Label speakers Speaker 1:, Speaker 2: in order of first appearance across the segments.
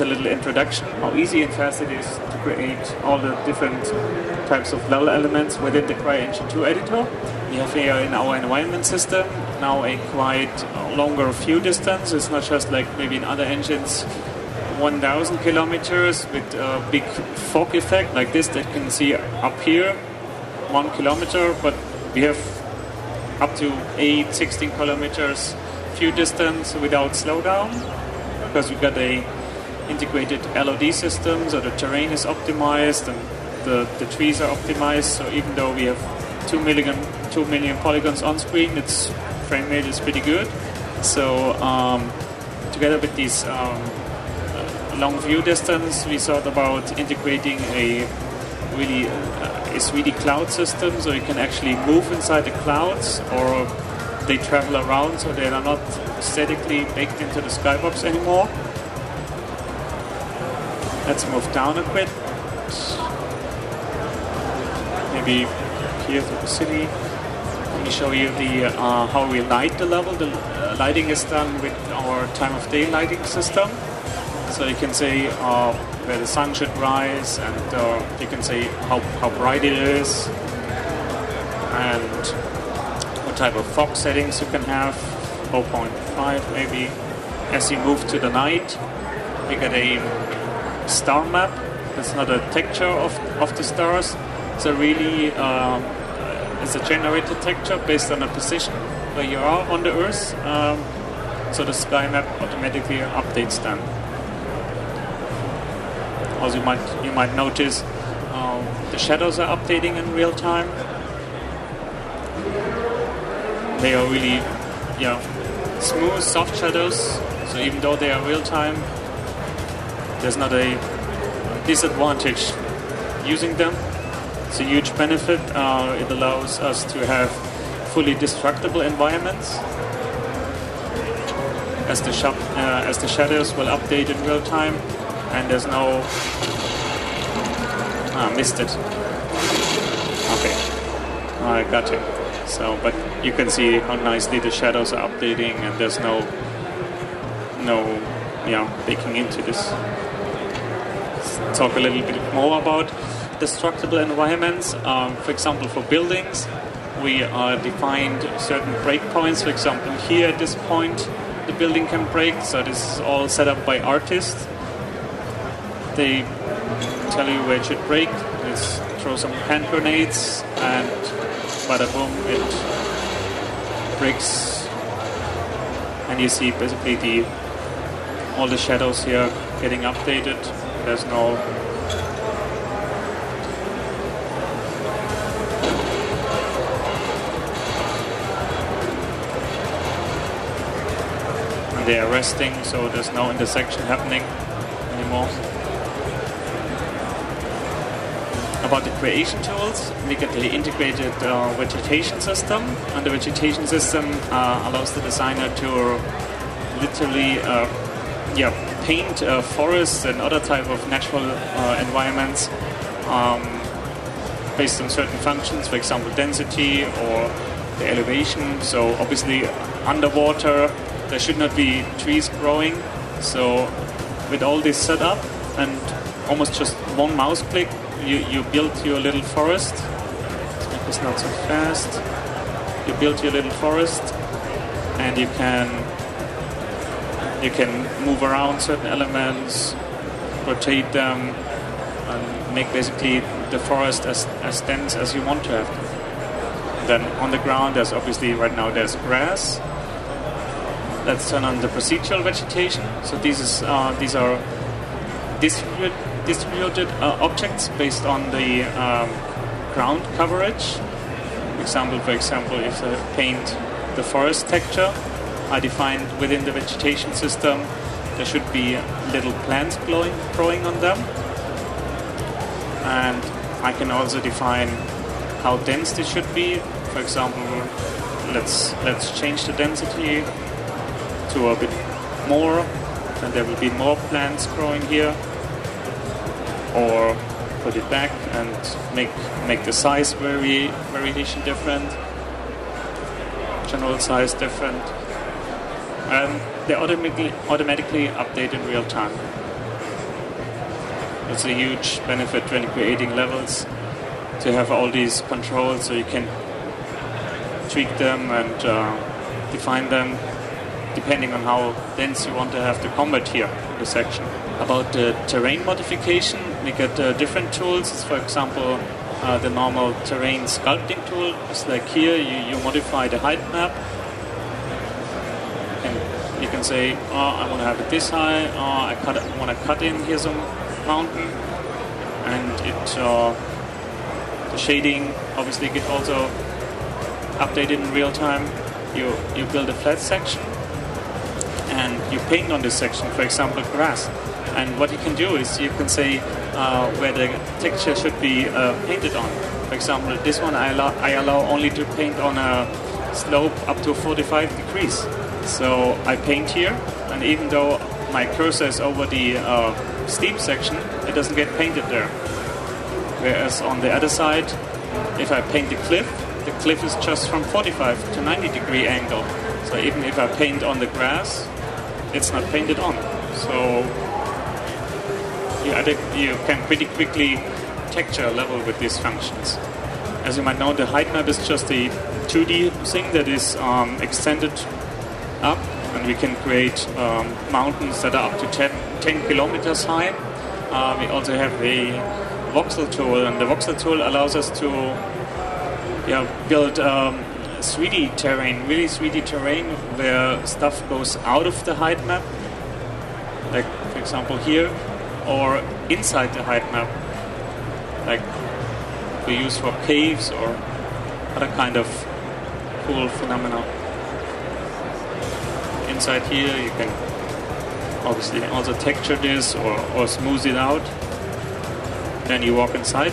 Speaker 1: as a little introduction, how easy and fast it is to create all the different types of level elements within the CryEngine 2 editor. We have here in our environment system now a quite longer view distance. It's not just like maybe in other engines 1,000 kilometers with a big fog effect like this that you can see up here, 1 kilometer, but we have up to 16 kilometers view distance without slowdown, because we got a integrated LOD system, so the terrain is optimized and the trees are optimized. So even though we have 2 million polygons on screen, its frame rate is pretty good. So together with this long view distance, we thought about integrating a really 3D cloud system, so you can actually move inside the clouds, or they travel around, so they are not statically baked into the skybox anymore. Let's move down a bit. Maybe here to the city. Let me show you the how we light the level. The lighting is done with our time of day lighting system. So you can say where the sun should rise, and you can say how bright it is, and what type of fog settings you can have, 0.5 maybe. As you move to the night, we get a star map. That's not a texture of the stars. So really, it's a generated texture based on a position where you are on the Earth. So the sky map automatically updates then. Also, you might notice the shadows are updating in real time. They are really, smooth, soft shadows. So even though they are real time, there's not a disadvantage using them. It's a huge benefit. It allows us to have fully destructible environments, as the shadows will update in real time. And there's no... missed it. Okay. I got it. So, but you can see how nicely the shadows are updating, and there's no baking into this. Let's talk a little bit more about destructible environments. For example, for buildings, we defined certain breakpoints. For example, here at this point, the building can break. So this is all set up by artists. They tell you where it should break. Let's throw some hand grenades, and bada boom, it breaks. And you see basically all the shadows here getting updated. There's no and they are resting, so there's no intersection happening anymore. About the creation tools, we get the integrated vegetation system, and the vegetation system allows the designer to literally paint forests and other type of natural environments based on certain functions, for example density or the elevation. So obviously underwater there should not be trees growing, so with all this set up and almost just one mouse click, you build your little forest. Let's make this not so fast. You build your little forest, and you can move around certain elements, rotate them, and make basically the forest as dense as you want to have them. Then on the ground, there's obviously right now there's grass. Let's turn on the procedural vegetation. So these are distributed objects based on the ground coverage. For example, if I paint the forest texture, I define within the vegetation system there should be little plants growing on them, and I can also define how dense this should be. For example, let's change the density to a bit more, and there will be more plants growing here. Or put it back and make the size variation different, general size different, and they automatically update in real time. It's a huge benefit when creating levels to have all these controls, so you can tweak them and define them depending on how dense you want to have the combat here in the section. About the terrain modification, we get different tools. For example, the normal terrain sculpting tool is like here. You modify the height map, and you can say, oh, I want to have it this high. Oh, I want to cut in here some mountain, and the shading obviously get also updated in real time. You build a flat section and you paint on this section, for example, grass. And what you can do is you can say where the texture should be painted on. For example, this one I allow only to paint on a slope up to 45 degrees. So I paint here, and even though my cursor is over the steep section, it doesn't get painted there. Whereas on the other side, if I paint the cliff is just from 45 to 90 degree angle. So even if I paint on the grass, it's not painted on. So you can pretty quickly texture a level with these functions. As you might know, the height map is just a 2D thing that is extended up, and we can create mountains that are up to 10 kilometers high. We also have a voxel tool, and the voxel tool allows us to build 3D terrain, really 3D terrain where stuff goes out of the height map, like for example here, or inside the height map, like we use for caves or other kind of cool phenomena. Inside here you can obviously also texture this or smooth it out. Then you walk inside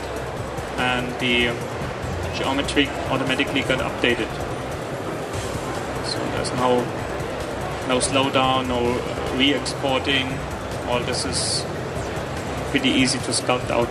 Speaker 1: and the geometry automatically got updated. So there's no slowdown, no re-exporting. All this is pretty easy to sculpt out.